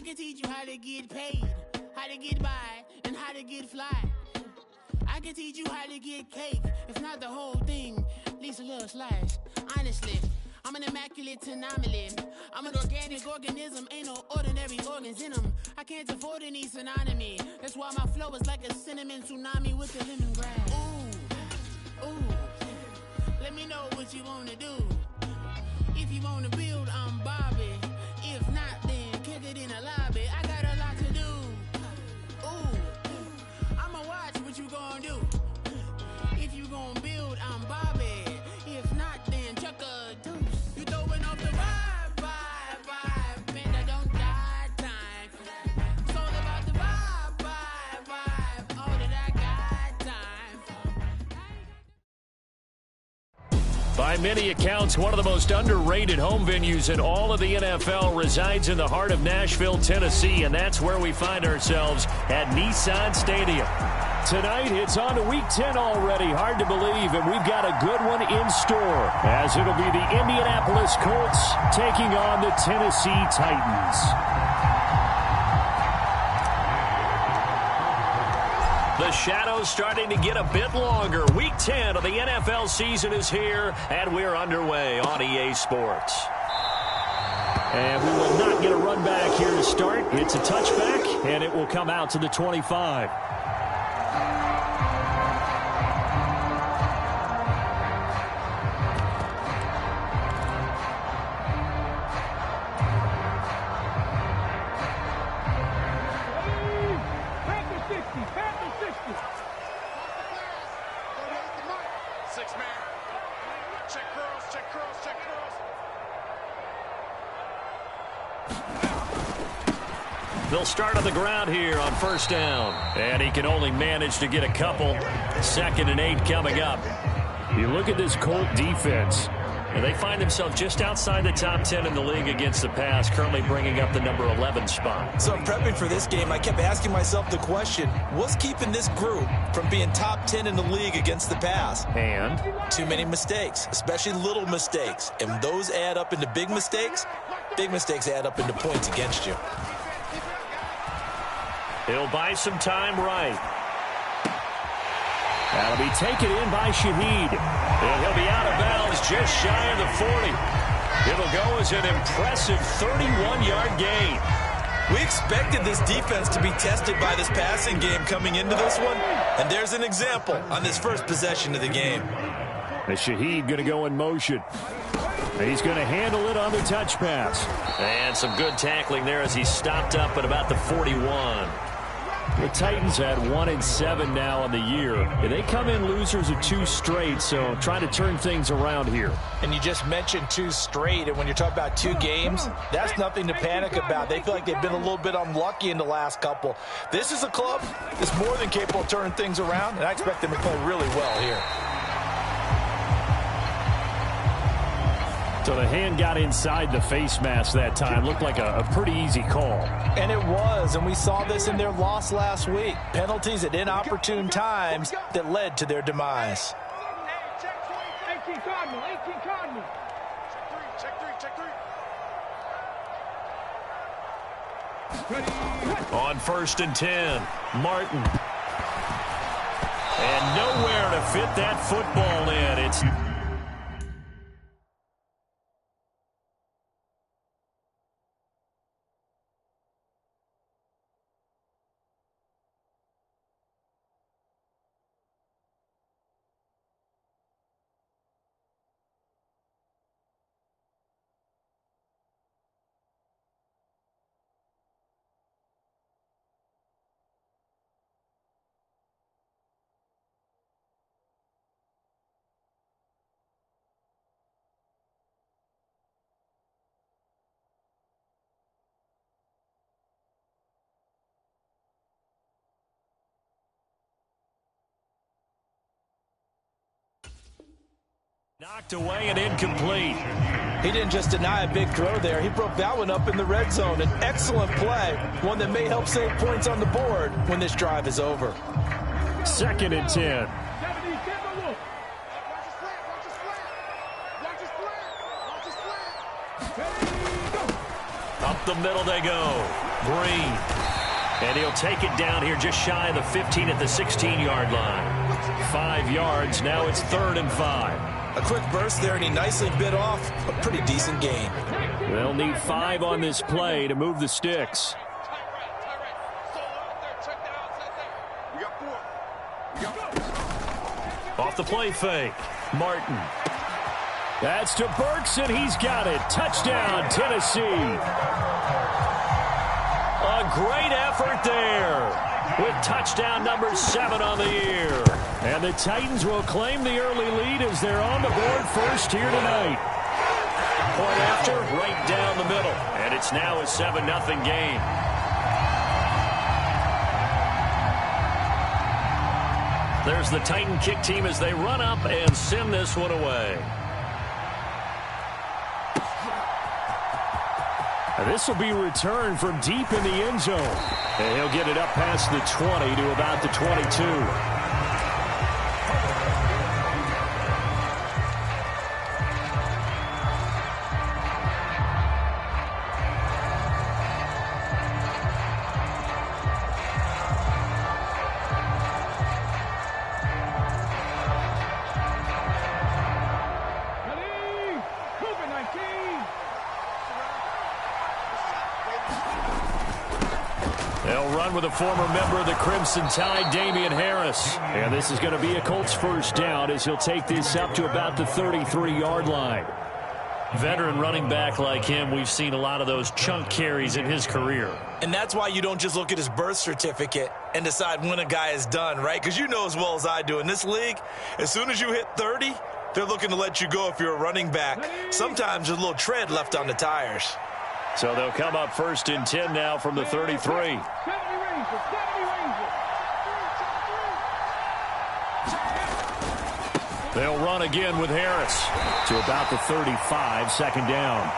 can teach you how to get paid, how to get by, and how to get fly. I can teach you how to get cake, if not the whole thing, at least a little slice. Honestly, I'm an immaculate anomaly. I'm an organic organism, ain't no ordinary organs in them. I can't afford any synonymy. That's why my flow is like a cinnamon tsunami with the lemongrass. Ooh, ooh, let me know what you wanna do. If you wanna build, I'm Bobby. If not, then kick it in the lobby. I got a lot to do. Ooh, I'ma watch what you gonna do. If you gonna build, I'm Bobby. If not, then chuck a deuce. You throwing off the vibe, and I don't die time. It's all about the vibe, all that I got time. By many accounts, one of the most underrated home venues in all of the NFL resides in the heart of Nashville, Tennessee, and that's where we find ourselves at Nissan Stadium. Tonight, it's on to Week 10 already. Hard to believe, and we've got a good one in store, as it'll be the Indianapolis Colts taking on the Tennessee Titans. The shadows starting to get a bit longer. Week 10 of the NFL season is here, and we're underway on EA Sports. And we will not get a run back here to start. It's a touchback, and it will come out to the 25. They'll start on the ground here on first down. And he can only manage to get a couple. 2nd and 8 coming up. You look at this Colt defense, and they find themselves just outside the top 10 in the league against the pass, currently bringing up the number 11 spot. So prepping for this game, I kept asking myself the question, what's keeping this group from being top 10 in the league against the pass? And? Too many mistakes, especially little mistakes. And those add up into big mistakes. Big mistakes add up into points against you. He'll buy some time right. That'll be taken in by Shaheed. And he'll be out of bounds just shy of the 40. It'll go as an impressive 31-yard gain. We expected this defense to be tested by this passing game coming into this one. And there's an example on this first possession of the game. And Shaheed going to go in motion. And he's going to handle it on the touch pass. And some good tackling there as he stopped up at about the 41. The Titans had 1-7 now on the year. And they come in losers of 2 straight, so trying to turn things around here. And you just mentioned 2 straight, and when you're talking about 2 games, that's nothing to panic about. They feel like they've been a little bit unlucky in the last couple. This is a club that's more than capable of turning things around, and I expect them to play really well here. So the hand got inside the face mask that time. Looked like a pretty easy call. And it was, and we saw this in their loss last week. Penalties at inopportune times that led to their demise. Check 3. On 1st and 10, Martin. And nowhere to fit that football in. It's... knocked away and incomplete. He didn't just deny a big throw there. He broke that one up in the red zone. An excellent play, one that may help save points on the board when this drive is over. 2nd and 10. A Up the middle they go. Green. And he'll take it down here just shy of the 15 at the 16-yard line. 5 yards. Now it's 3rd and 5. A quick burst there, and he nicely bit off a pretty decent gain. They'll need 5 on this play to move the sticks. Off the play fake. Martin. That's to Burks, and he's got it. Touchdown, Tennessee. A great effort there with touchdown number 7 on the year. And the Titans will claim the early lead as they're on the board first here tonight. Point after, right down the middle. And it's now a 7-0 game. There's the Titan kick team as they run up and send this one away. This will be returned from deep in the end zone. And he'll get it up past the 20 to about the 22. They'll run with a former member of the Crimson Tide, Damian Harris. And this is going to be a Colts first down as he'll take this up to about the 33-yard line. Veteran running back like him, we've seen a lot of those chunk carries in his career. And that's why you don't just look at his birth certificate and decide when a guy is done, right? Because you know as well as I do, in this league, as soon as you hit 30, they're looking to let you go if you're a running back. Sometimes there's a little tread left on the tires. So they'll come up 1st and 10 now from the 33. They'll run again with Harris to about the 35, 2nd down.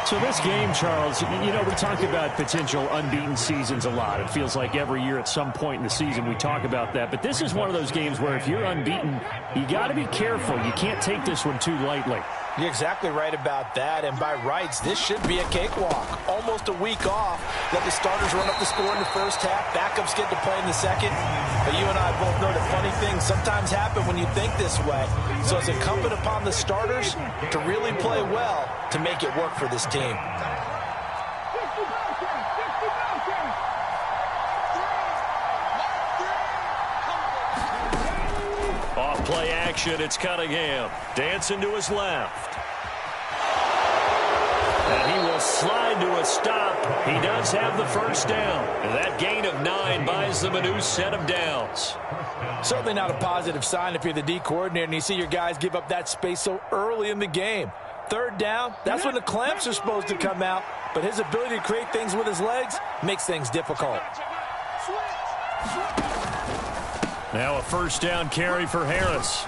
So this game, Charles, you know, we talked about potential unbeaten seasons a lot. It feels like every year at some point in the season we talk about that. But this is one of those games where if you're unbeaten, you got to be careful. You can't take this one too lightly. You're exactly right about that, and by rights, this should be a cakewalk. Almost a week off. Let the starters run up the score in the first half. Backups get to play in the second. But you and I both know that funny things sometimes happen when you think this way. So it's incumbent upon the starters to really play well to make it work for this team. Off play action, it's Cunningham. Dancing to his left. And he will slide to a stop. He does have the first down. And that gain of 9 buys them a new set of downs. Certainly not a positive sign if you're the D coordinator and you see your guys give up that space so early in the game. 3rd down, that's when the clamps are supposed to come out. But his ability to create things with his legs makes things difficult. Now a first down carry for Harris.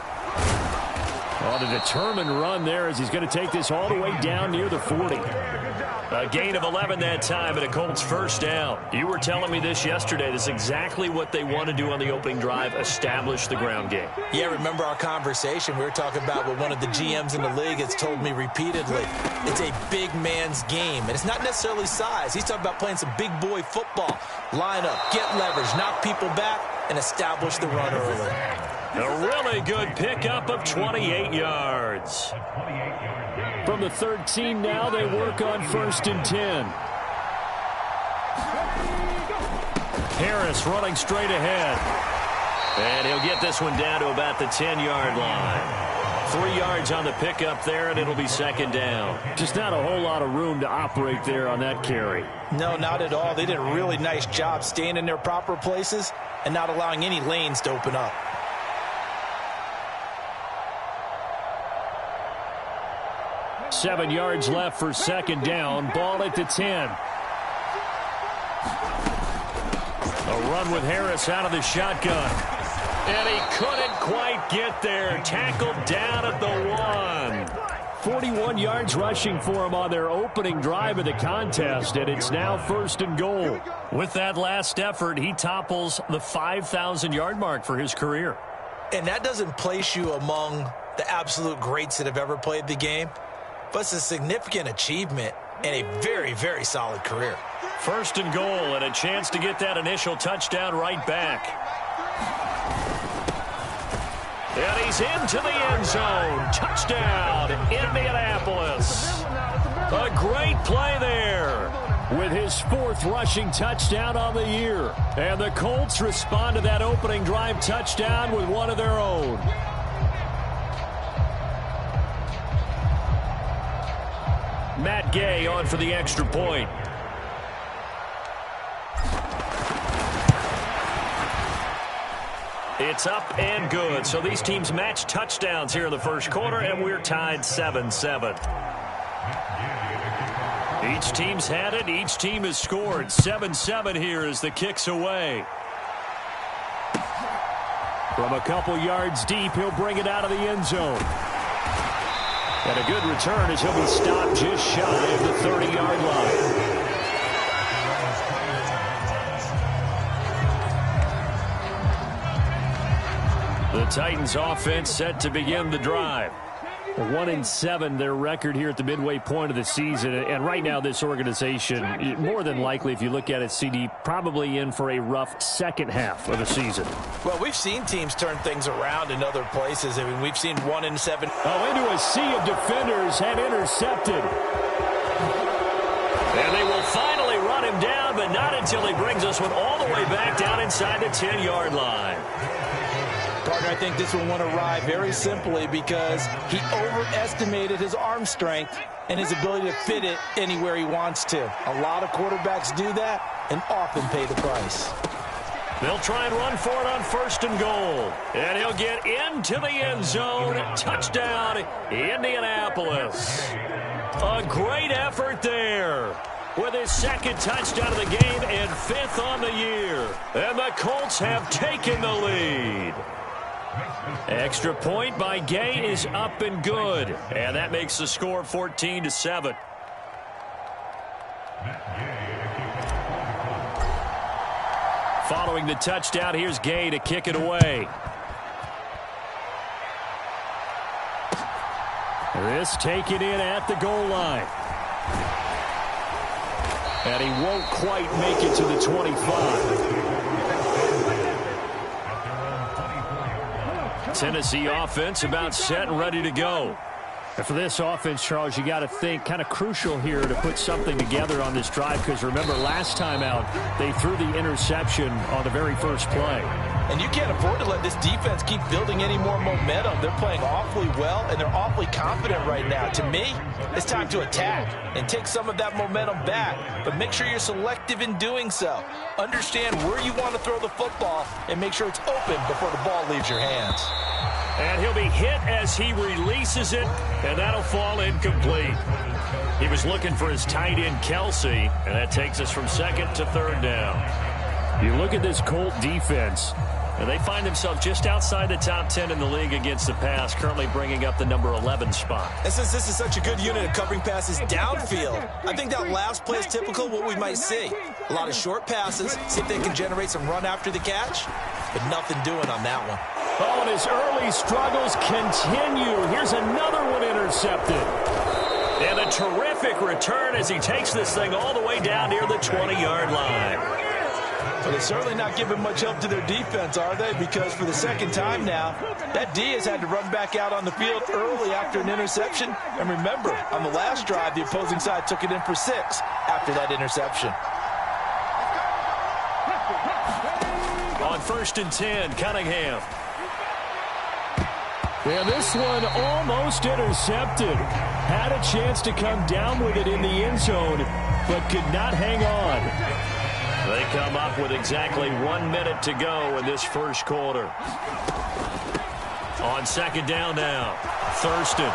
On a determined run there as he's going to take this all the way down near the 40. A gain of 11 that time and a Colts first down. You were telling me this yesterday. This is exactly what they want to do on the opening drive, establish the ground game. Yeah, remember our conversation. We were talking about what one of the GMs in the league has told me repeatedly. It's a big man's game, and it's not necessarily size. He's talking about playing some big boy football. Line up, get leverage, knock people back, and establish the run early. A really good pickup of 28 yards. From the 13 now, they work on 1st and 10. Harris running straight ahead. And he'll get this one down to about the 10-yard line. 3 yards on the pickup there, and it'll be 2nd down. Just not a whole lot of room to operate there on that carry. No, not at all. They did a really nice job staying in their proper places and not allowing any lanes to open up. Seven yards left for 2nd down. Ball at the 10. A run with Harris out of the shotgun. And he couldn't quite get there. Tackled down at the 1. 41 yards rushing for him on their opening drive of the contest, and it's now 1st and goal. With that last effort, he topples the 5,000-yard mark for his career. And that doesn't place you among the absolute greats that have ever played the game, but it's a significant achievement and a very, very solid career. First and goal, and a chance to get that initial touchdown right back. And he's into the end zone. Touchdown, Indianapolis. A great play there with his 4th rushing touchdown on the year. And the Colts respond to that opening drive touchdown with one of their own. Matt Gay on for the extra point. It's up and good. So these teams match touchdowns here in the first quarter, and we're tied 7-7. Each team's had it. Each team has scored. 7-7 here as the kick's away. From a couple yards deep, he'll bring it out of the end zone. And a good return as he'll be stopped just shy of the 30-yard line. The Titans offense set to begin the drive. 1-7 their record here at the midway point of the season, and right now this organization, more than likely if you look at it, CD, probably in for a rough second half of the season. Well, we've seen teams turn things around in other places. I mean, we've seen 1-7. Oh, into a sea of defenders and intercepted. And they will finally run him down, but not until he brings this one all the way back down inside the 10-yard line. Gardner, I think this one won't arrive very simply because he overestimated his arm strength and his ability to fit it anywhere he wants to. A lot of quarterbacks do that and often pay the price. They'll try and run for it on first and goal. And he'll get into the end zone. Touchdown, Indianapolis. A great effort there with his 2nd touchdown of the game and 5th on the year. And the Colts have taken the lead. Extra point by Gay is up and good. And that makes the score 14-7. Following the touchdown, here's Gay to kick it away. This taken in at the goal line. And he won't quite make it to the 25. Tennessee offense about set and ready to go. And for this offense, Charles, you got to think kind of crucial here to put something together on this drive because remember last time out they threw the interception on the very first play. And you can't afford to let this defense keep building any more momentum. They're playing awfully well, and they're awfully confident right now. To me, it's time to attack and take some of that momentum back. But make sure you're selective in doing so. Understand where you want to throw the football and make sure it's open before the ball leaves your hands. And he'll be hit as he releases it, and that'll fall incomplete. He was looking for his tight end, Kelsey, and that takes us from 2nd to 3rd down. You look at this Colt defense, and they find themselves just outside the top 10 in the league against the pass, currently bringing up the number 11 spot. And since this is such a good unit of covering passes downfield, I think that last play is typical of what we might see. A lot of short passes, see if they can generate some run after the catch, but nothing doing on that one. Oh, and his early struggles continue. Here's another one intercepted. And a terrific return as he takes this thing all the way down near the 20-yard line. But they're certainly not giving much help to their defense, are they? Because for the 2nd time now, that D has had to run back out on the field early after an interception. And remember, on the last drive, the opposing side took it in for 6 after that interception. On 1st and 10, Cunningham. And this one almost intercepted. Had a chance to come down with it in the end zone, but could not hang on. They come up with exactly 1 minute to go in this first quarter. On 2nd down now, Thurston.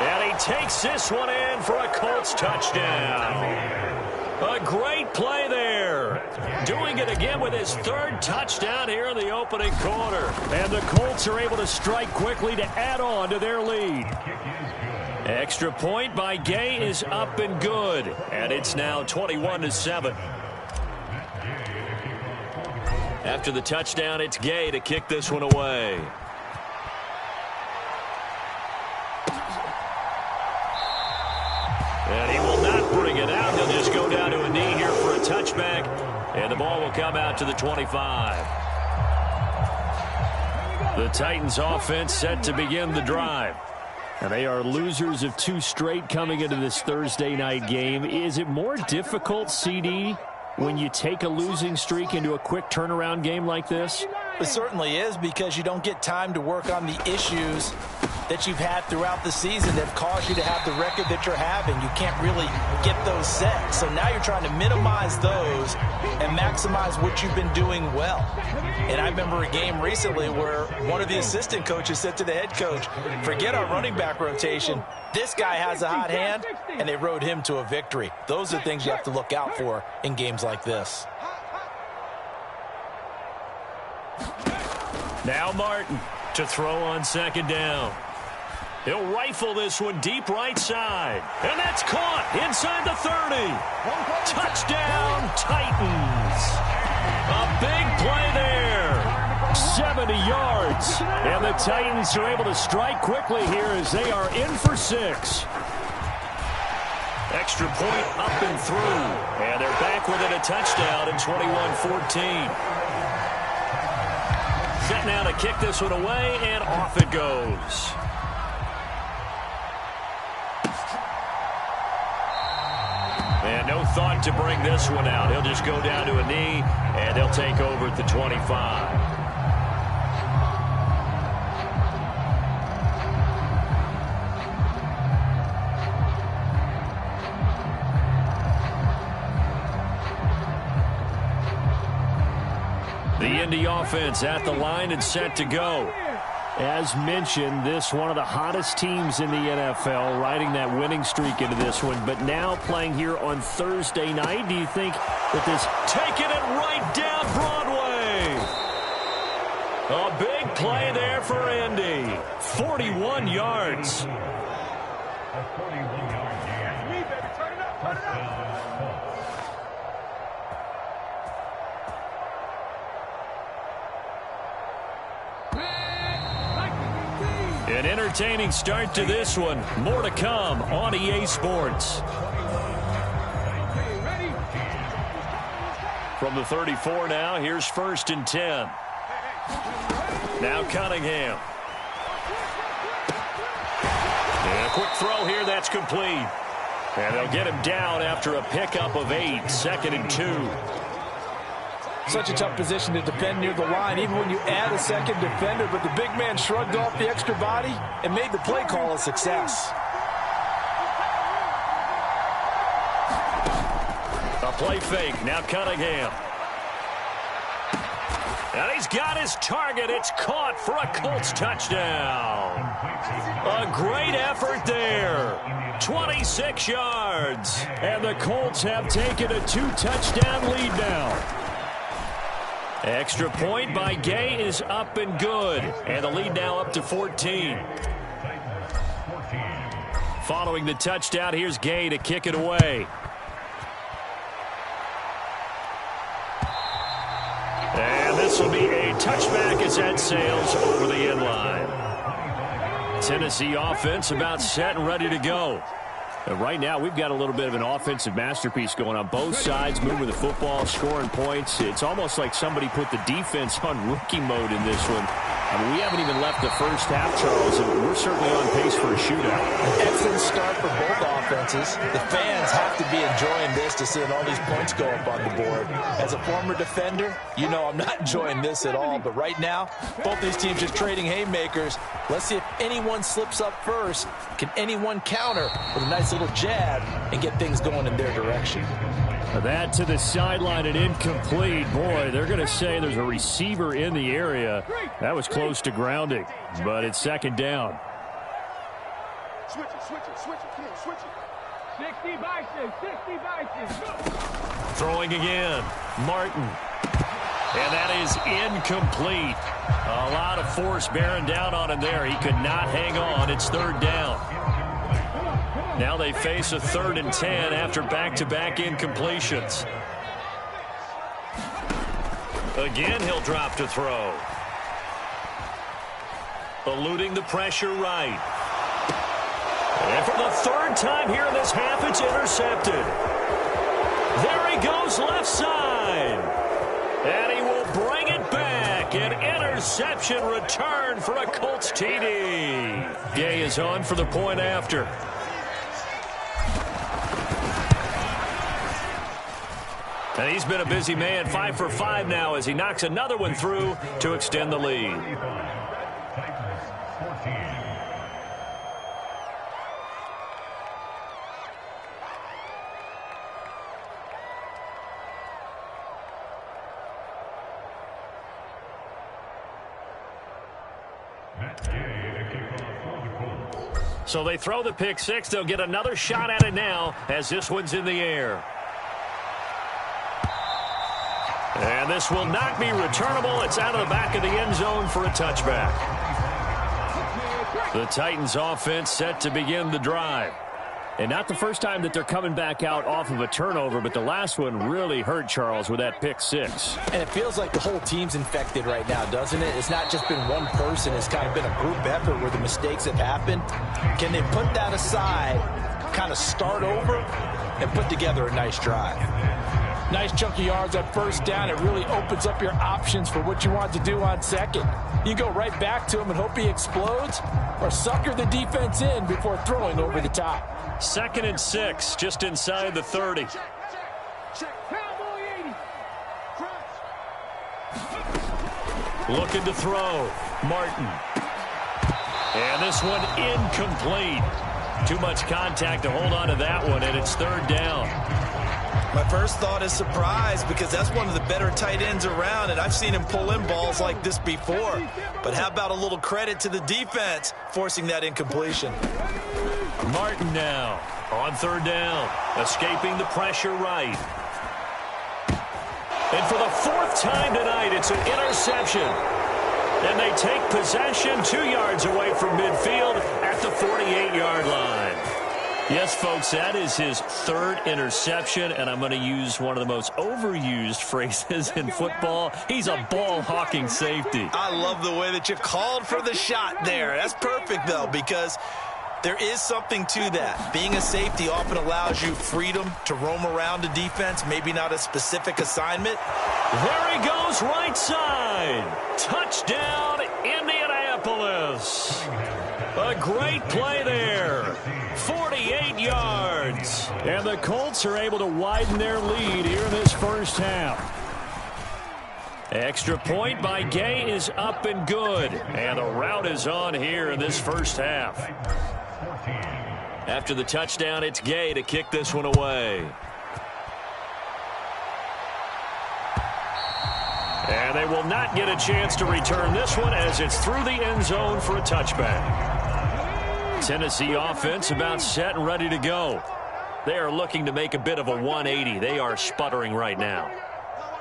And he takes this one in for a Colts touchdown. A great play there. Doing it again with his 3rd touchdown here in the opening quarter. And the Colts are able to strike quickly to add on to their lead. Extra point by Gay is up and good. And it's now 21-7. After the touchdown, it's Gay to kick this one away. And he will not bring it He'll just go down to a knee here for a touchback, and the ball will come out to the 25. The Titans offense set to begin the drive. And they are losers of 2 straight coming into this Thursday night game. Is it more difficult, CD, when you take a losing streak into a quick turnaround game like this? It certainly is, because you don't get time to work on the issues that you've had throughout the season that have caused you to have the record that you're having. You can't really get those set. So now you're trying to minimize those and maximize what you've been doing well. And I remember a game recently where one of the assistant coaches said to the head coach, forget our running back rotation. This guy has a hot hand, and they rode him to a victory. Those are things you have to look out for in games like this. Now Martin to throw on second down. He'll rifle this one deep right side. And that's caught inside the 30. Touchdown, Titans. A big play there. 70 yards. And the Titans are able to strike quickly here as they are in for 6. Extra point up and through. And they're back within a touchdown at 21-14. Set now to kick this one away, and off it goes. And no thought to bring this one out. He'll just go down to a knee, and they'll take over at the 25. The Indy offense at the line and set to go. As mentioned, this one of the hottest teams in the NFL, riding that winning streak into this one, but now playing here on Thursday night. Do you think that this taking it right down Broadway? A big play there for Indy. 41 yards. An entertaining start to this one. More to come on EA Sports. From the 34 now, here's 1st and 10. Now Cunningham. And a quick throw here, that's complete. And they'll get him down after a pickup of 8, 2nd and 2. Such a tough position to defend near the line, even when you add a second defender, but the big man shrugged off the extra body and made the play call a success. A play fake, now Cunningham. And he's got his target. It's caught for a Colts touchdown. A great effort there. 26 yards. And the Colts have taken a 2-touchdown lead now. Extra point by Gay is up and good. And the lead now up to 14. Following the touchdown, here's Gay to kick it away. And this will be a touchback as that sails over the end line. Tennessee offense about set and ready to go. And right now, we've got a little bit of an offensive masterpiece going on. Both sides moving the football, scoring points. It's almost like somebody put the defense on rookie mode in this one. I mean, we haven't even left the first half, Charles, and we're certainly on pace for a shootout. An excellent start for both offenses. The fans have to be enjoying this to seeing all these points go up on the board. As a former defender, you know I'm not enjoying this at all. But right now, both these teams just trading haymakers. Let's see if anyone slips up first. Can anyone counter with a nice little jab and get things going in their direction? That to the sideline and incomplete. Boy, they're going to say there's a receiver in the area. That was close to grounding, but it's second down. Switch it. Come on, switch it. 60 bison. Throwing again. Martin. And that is incomplete. A lot of force bearing down on him there. He could not hang on. It's third down. Now they face a 3rd and 10 after back-to-back incompletions. Again, he'll drop to throw. Eluding the pressure right. And for the 3rd time here in this half, it's intercepted. There he goes left side. And he will bring it back. An interception return for a Colts TD. Gay is on for the point after. And he's been a busy man, 5 for 5 now as he knocks another one through to extend the lead. So they throw the pick six. They'll get another shot at it now as this one's in the air. And this will not be returnable. It's out of the back of the end zone for a touchback. The Titans offense set to begin the drive. And not the first time that they're coming back out off of a turnover, but the last one really hurt Charles with that pick six. And it feels like the whole team's infected right now, doesn't it? It's not just been one person. It's kind of been a group effort where the mistakes have happened. Can they put that aside, kind of start over, and put together a nice drive? Nice chunk of yards on first down. It really opens up your options for what you want to do on second. You go right back to him and hope he explodes, or sucker the defense in before throwing over the top. 2nd and 6, just inside the 30. Looking to throw. Martin. And this one incomplete. Too much contact to hold on to that one, and it's 3rd down. My first thought is surprise, because that's one of the better tight ends around, and I've seen him pull in balls like this before. But how about a little credit to the defense forcing that incompletion? Martin now on 3rd down, escaping the pressure right. And for the 4th time tonight, it's an interception. And they take possession 2 yards away from midfield at the 48-yard line. Yes, folks, that is his 3rd interception, and I'm going to use one of the most overused phrases in football. He's a ball-hawking safety. I love the way that you called for the shot there. That's perfect, though, because there is something to that. Being a safety often allows you freedom to roam around a defense, maybe not a specific assignment. There he goes right side. Touchdown, Indianapolis. A great play there. 48 yards. And the Colts are able to widen their lead here in this first half. Extra point by Gay is up and good. And the route is on here in this first half. After the touchdown, it's Gay to kick this one away. And they will not get a chance to return this one as it's through the end zone for a touchback. Tennessee offense about set and ready to go. They are looking to make a bit of a 180. They are sputtering right now.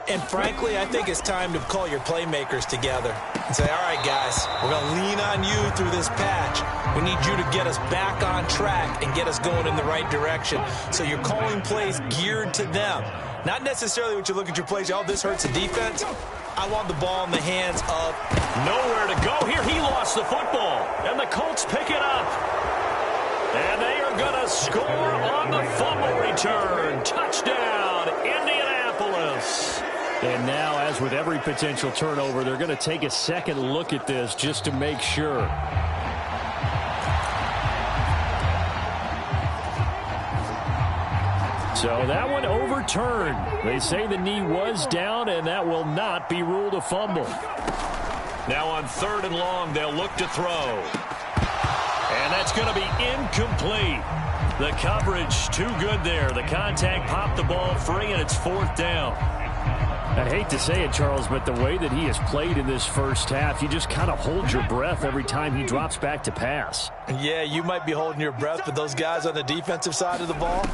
And frankly, I think it's time to call your playmakers together and say, all right, guys, we're going to lean on you through this patch. We need you to get us back on track and get us going in the right direction. So you're calling plays geared to them. Not necessarily what you look at your plays, oh, this hurts the defense. I want the ball in the hands of nowhere to go here. He lost the football, and the Colts pick it up. And they are going to score on the fumble return. Touchdown, Indianapolis. And now, as with every potential turnover, they're going to take a second look at this just to make sure. So that one overturned. They say the knee was down, and that will not be ruled a fumble. Now on 3rd and long, they'll look to throw. And that's going to be incomplete. The coverage too good there. The contact popped the ball free, and it's 4th down. I hate to say it, Charles, but the way that he has played in this first half, you just kind of hold your breath every time he drops back to pass. Yeah, you might be holding your breath, but those guys on the defensive side of the ball,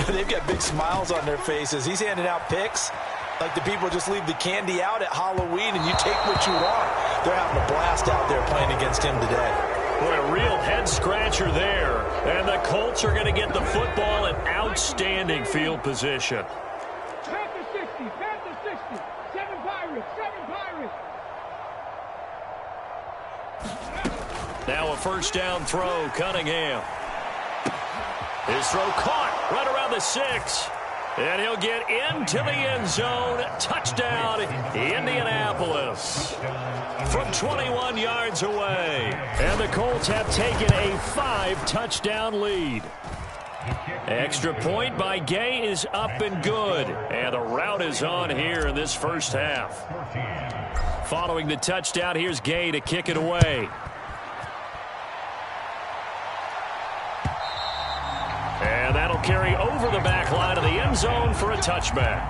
they've got big smiles on their faces. He's handing out picks like the people just leave the candy out at Halloween and you take what you want. They're having a blast out there playing against him today. Boy, a real head-scratcher there. And the Colts are going to get the football in outstanding field position. Now a 1st down throw, Cunningham. His throw caught right around the 6. And he'll get into the end zone. Touchdown, Indianapolis. From 21 yards away. And the Colts have taken a 5-touchdown lead. Extra point by Gay is up and good. And the route is on here in this first half. Following the touchdown, here's Gay to kick it away. And that'll carry over the back line of the end zone for a touchback.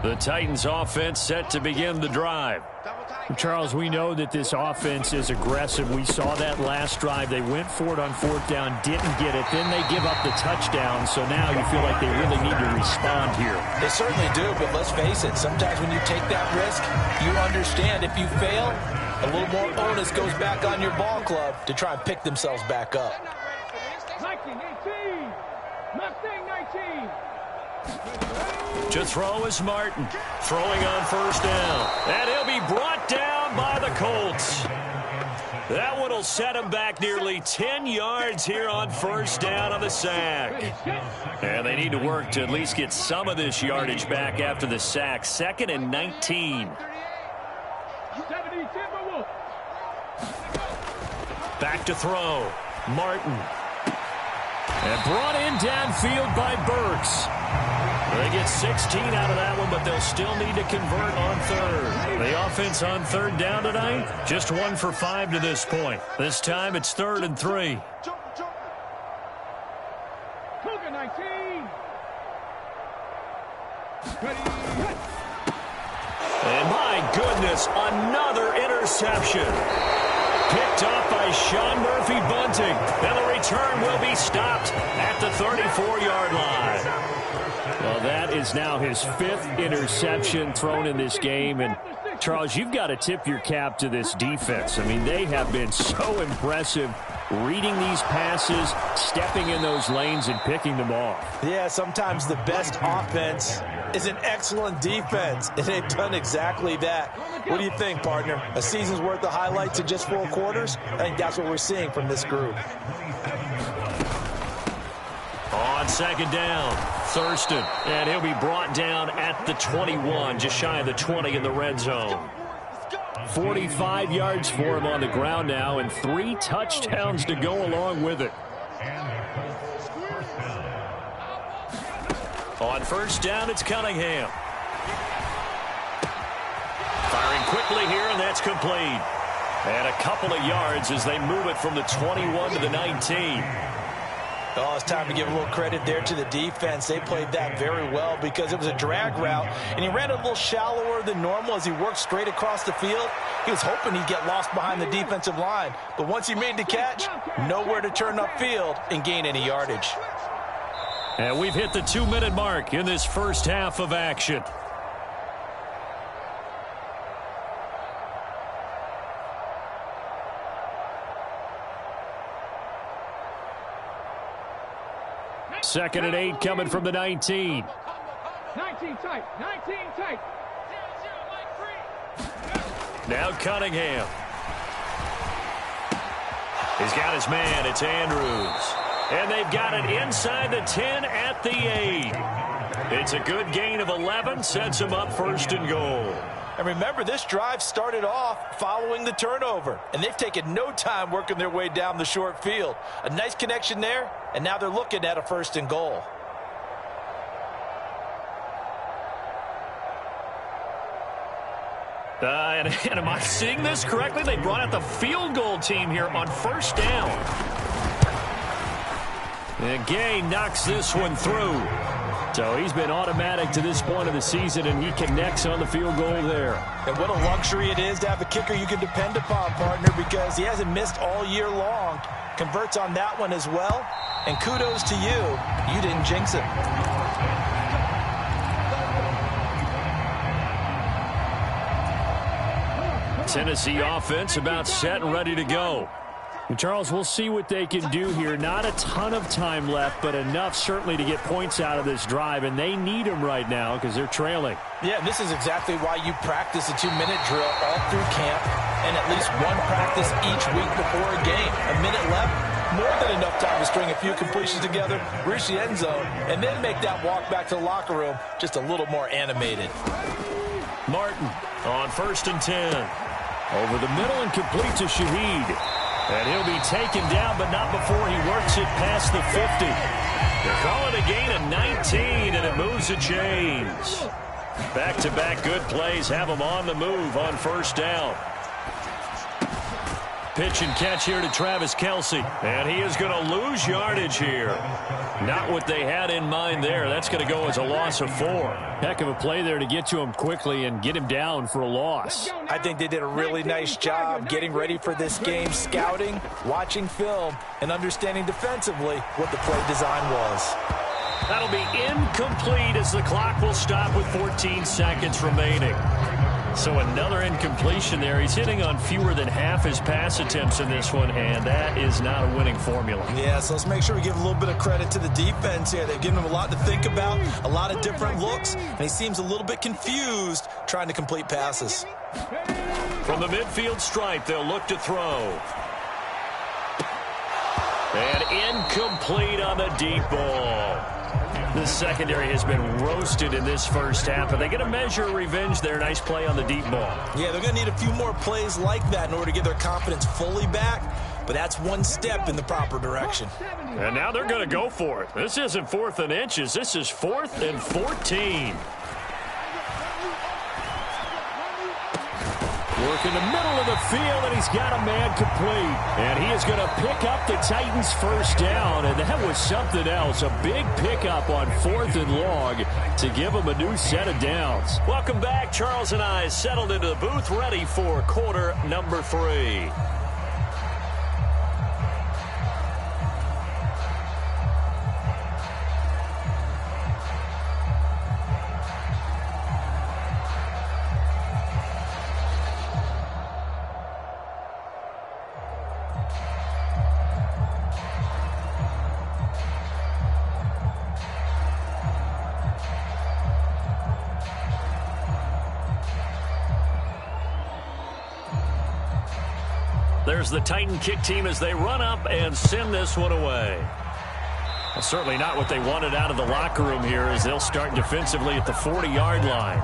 The Titans offense set to begin the drive. Charles, we know that this offense is aggressive. We saw that last drive. They went for it on 4th down, didn't get it. Then they give up the touchdown, so now you feel like they really need to respond here. They certainly do, but let's face it. Sometimes when you take that risk, you understand if you fail, a little more onus goes back on your ball club to try and pick themselves back up. 19, 19. To throw is Martin. Throwing on 1st down. And he'll be brought down by the Colts. That one will set him back nearly 10 yards here on 1st down on the sack. And they need to work to at least get some of this yardage back after the sack. 2nd and 19. Back to throw. Martin. And brought in downfield by Burks. They get 16 out of that one, but they'll still need to convert on 3rd. The offense on 3rd down tonight, just 1 for 5 to this point. This time it's 3rd and 3. Cougar 19. And my goodness, another interception. Picked off by Sean Murphy Bunting. And the return will be stopped at the 34-yard line. Well, that is now his 5th interception thrown in this game. And, Charles, you've got to tip your cap to this defense. I mean, they have been so impressive reading these passes, stepping in those lanes, and picking them off. Yeah, sometimes the best offense is an excellent defense, and they've done exactly that. What do you think, partner? A season's worth of highlights in just 4 quarters? I think that's what we're seeing from this group. On 2nd down, Thurston, and he'll be brought down at the 21, just shy of the 20 in the red zone. 45 yards for him on the ground now, and 3 touchdowns to go along with it. On 1st down, it's Cunningham. Firing quickly here, and that's complete. And a couple of yards as they move it from the 21 to the 19. Oh, it's time to give a little credit there to the defense. They played that very well because it was a drag route, and he ran a little shallower than normal as he worked straight across the field. He was hoping he'd get lost behind the defensive line, but once he made the catch, nowhere to turn upfield and gain any yardage. And we've hit the 2-minute mark in this first half of action. Second and 8 coming from the 19. 19 tight. Now Cunningham. He's got his man. It's Andrews. And they've got it inside the 10 at the 8. It's a good gain of 11. Sets them up 1st and goal. And remember, this drive started off following the turnover, and they've taken no time working their way down the short field. A nice connection there, and now they're looking at a 1st and goal. And am I seeing this correctly? They brought out the field goal team here on 1st down. And Gay knocks this one through. So he's been automatic to this point of the season, and he connects on the field goal there. And what a luxury it is to have a kicker you can depend upon, partner, because he hasn't missed all year long. Converts on that one as well. And kudos to you. You didn't jinx it. Tennessee offense about set and ready to go. And Charles, we'll see what they can do here. Not a ton of time left, but enough certainly to get points out of this drive, and they need them right now because they're trailing. Yeah, this is exactly why you practice a 2-minute drill all through camp and at least one practice each week before a game. A minute left, more than enough time to string a few completions together, reach the end zone, and then make that walk back to the locker room just a little more animated. Martin on 1st and 10. Over the middle and complete to Shaheed. And he'll be taken down, but not before he works it past the 50. They call it a gain of 19, and it moves the chains. Back-to-back good plays have them on the move on 1st down. Pitch and catch here to Travis Kelce. And he is going to lose yardage here. Not what they had in mind there. That's going to go as a loss of 4. Heck of a play there to get to him quickly and get him down for a loss. I think they did a really nice job getting ready for this game, scouting, watching film, and understanding defensively what the play design was. That'll be incomplete as the clock will stop with 14 seconds remaining. So another incompletion there. He's hitting on fewer than half his pass attempts in this one, and that is not a winning formula. Yeah, so let's make sure we give a little bit of credit to the defense here. They've given him a lot to think about, a lot of different looks, and he seems a little bit confused trying to complete passes. From the midfield stripe, they'll look to throw. And incomplete on the deep ball. The secondary has been roasted in this first half, but they get a measure of revenge there. Nice play on the deep ball. Yeah, they're going to need a few more plays like that in order to get their confidence fully back, but that's one step in the proper direction. And now they're going to go for it. This isn't 4th and inches. This is 4th and 14. Work in the middle of the field, and he's got a man complete. And he is going to pick up the Titans' 1st down, and that was something else. A big pickup on 4th and long to give them a new set of downs. Welcome back. Charles and I settled into the booth, ready for quarter number 3. There's the Titan kick team as they run up and send this one away. Well, certainly not what they wanted out of the locker room here as they'll start defensively at the 40-yard line.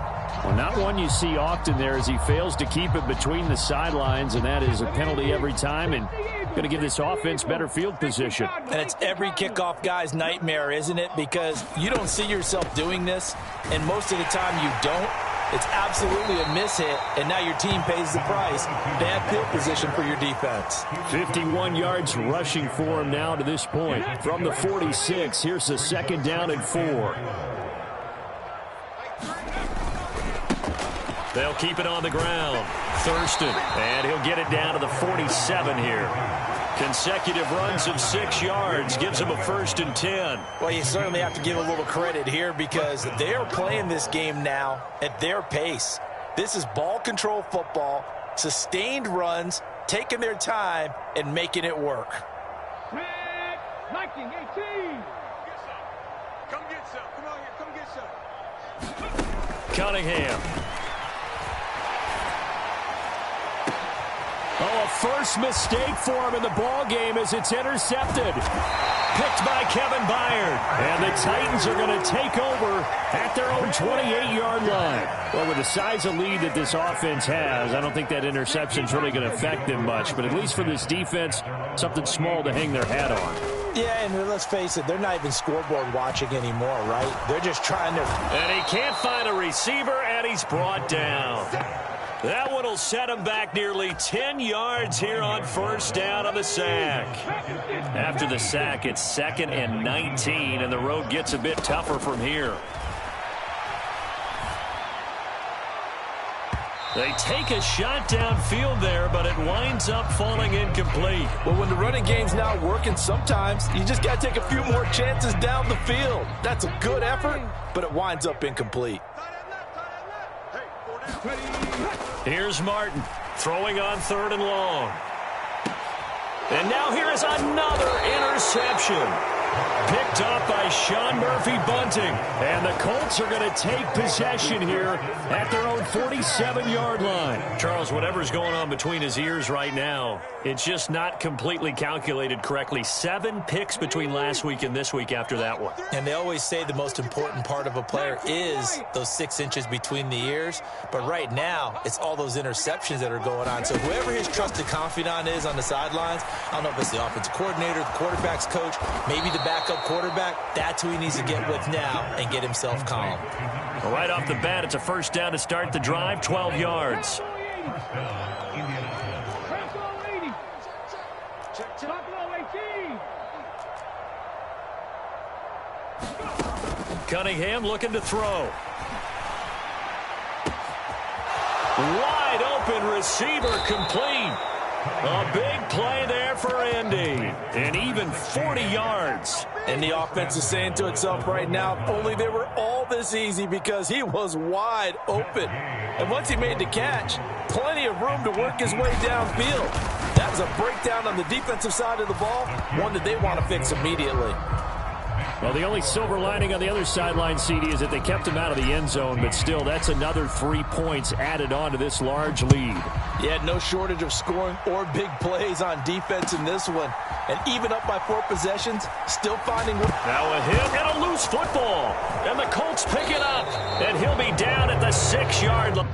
Well, not one you see often there as he fails to keep it between the sidelines, and that is a penalty every time and going to give this offense better field position. And it's every kickoff guy's nightmare, isn't it? Because you don't see yourself doing this, and most of the time you don't. It's absolutely a mishit, and now your team pays the price. Bad field position for your defense. 51 yards rushing for him now to this point. From the 46, here's the 2nd down and 4. They'll keep it on the ground. Thurston, and he'll get it down to the 47 here. Consecutive runs of 6 yards gives him a 1st and 10. Well, you certainly have to give a little credit here because they are playing this game now at their pace. This is ball control football, sustained runs, taking their time, and making it work. Red, liking 18. Come get some. Come on here. Come get some. Cunningham. Oh, a first mistake for him in the ball game as it's intercepted. Picked by Kevin Byard. And the Titans are going to take over at their own 28-yard line. Well, with the size of lead that this offense has, I don't think that interception is really going to affect them much. But at least for this defense, something small to hang their hat on. Yeah, and let's face it, they're not even scoreboard watching anymore, right? They're just trying to... And he can't find a receiver, and he's brought down. That one will set him back nearly 10 yards here on 1st down on the sack. After the sack, it's 2nd and 19, and the road gets a bit tougher from here. They take a shot downfield there, but it winds up falling incomplete. Well, when the running game's not working, sometimes you just got to take a few more chances down the field. That's a good effort, but it winds up incomplete. Here's Martin throwing on 3rd and long. And now here is another interception. Picked up by Sean Murphy-Bunting. And the Colts are going to take possession here at their own 47-yard line. Charles, whatever's going on between his ears right now, it's just not completely calculated correctly. 7 picks between last week and this week after that one. And they always say the most important part of a player is those 6 inches between the ears. But right now, it's all those interceptions that are going on. So whoever his trusted confidant is on the sidelines, I don't know if it's the offensive coordinator, the quarterback's coach, maybe the backup quarterback, that's who he needs to get with now and get himself calm. Well, right off the bat, it's a first down to start the drive, 12 yards. Cunningham looking to throw. Wide open receiver complete. A big play there for Indy. And even 40 yards. And the offense is saying to itself right now, if only they were all this easy, because he was wide open. And once he made the catch, plenty of room to work his way downfield. That was a breakdown on the defensive side of the ball, one that they want to fix immediately. Well, the only silver lining on the other sideline, CD, is that they kept him out of the end zone, but still, that's another 3 points added on to this large lead. Yeah, no shortage of scoring or big plays on defense in this one. And even up by 4 possessions, still finding... Now a hit and a loose football. And the Colts pick it up. And he'll be down at the 6-yard line.